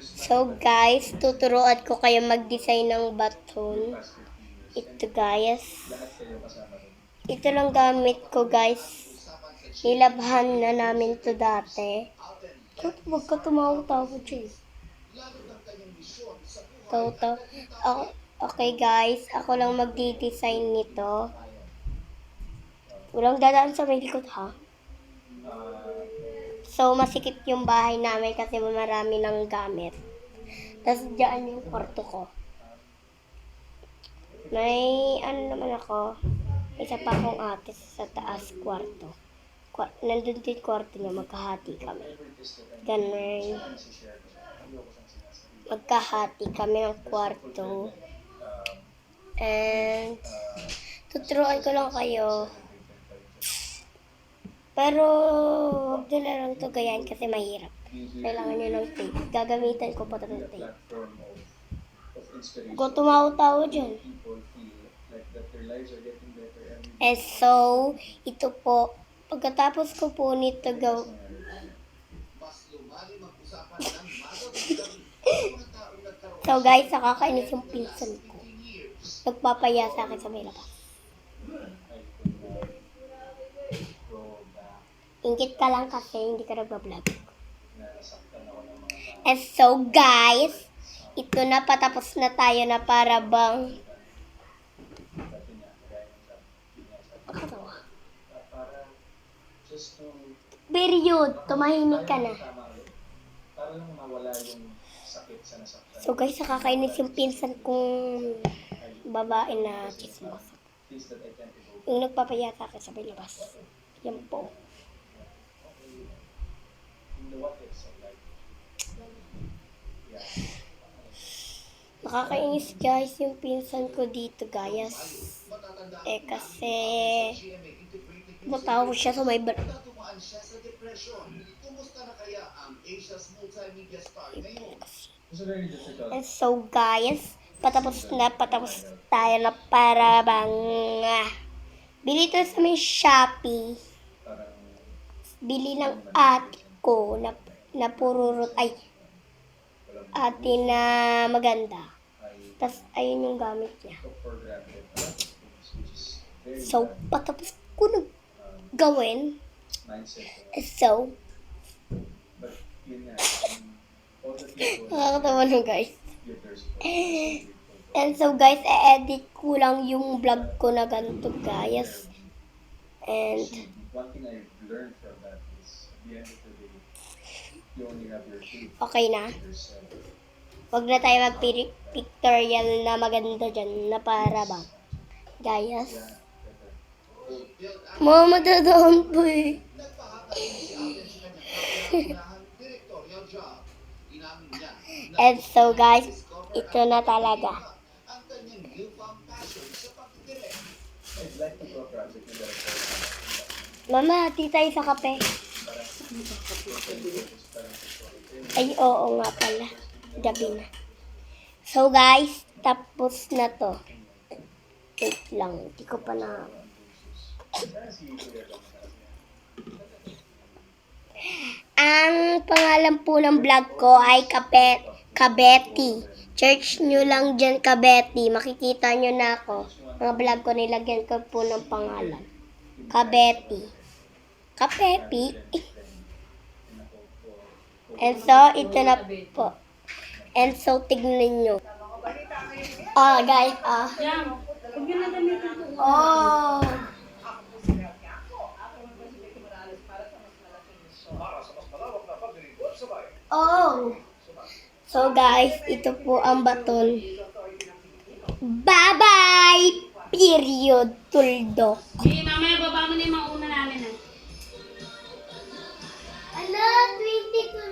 So guys, tuturuan ko kayo mag-design ng baton. Ito guys. Ito lang gamit ko guys. Nilabhan na namin to dati. Huwag ka tumawa-tawa dyan. Okay guys, ako lang magdi-design nito. Walang dadaan sa may likod ha. So, masikip yung bahay namin kasi marami ng gamit. Tapos, dyan yung kwarto ko. May, naman ako, isa pa akong ate sa taas kwarto. Nandun din kwarto niya, magkahati kami. Ganun. Magkahati kami ng kwarto. And, tuturuan ko lang kayo. Pero, huwag nyo na lang ito gayahin kasi mahirap. Kailangan nyo ng tape. Gagamitan ko pa ito ng tape. Huwag ko tumawa-tawa dyan. And so, ito po. Pagkatapos ko po nito So guys, nakakainis yung pinsan ko. Nagpapaya sa akin sa may labas. Ingit ka lang kasi hindi ka nagbablog. And so guys, ito na, patapos na tayo na para bang period, tumahimik ka na. So guys, nakakainis yung pinsan kong babae na chismosa. Yung nagpapaya sa akin sa may labas. Yan po. Nakakainis guys yung pinsan ko dito guys. Kasi matawa siya sa may And so guys, patapos tayo na para bang bili ito sa may Shopee. Bili ng ate ko na pururot ate na maganda. Tapos ayun yung gamit niya. So patapos ko na gawin. So nakakatawa na guys. And so guys, i-edit ko lang yung vlog ko na ganito guys. And one thing I learned from that is at the end of the day, you only have your faith okay na. yourself. Huwag na tayo mag-pictorial na maganda dyan na para bang guys. Mama, dadaan po eh. And so guys, ito na talaga. I'd like to do a project na Mama, hati tayo sa kape. Ay, oo nga pala. Gabi na. So guys, tapos na to. Wait lang, hindi ko pa na. Ang pangalan po ng vlog ko ay Kabeti. Search nyo lang dyan Kabeti. Makikita nyo na ako. Mga vlog ko nilagyan ko po ng pangalan. Kabeti. Kapepi. And so, ito na po. And so, tignan nyo. Guys, Oh. Oh. So guys, ito po ang baton. Bye-bye! Period. Tuldok. Sige, mamaya baba mo na yung mauna namin. Ala, 22.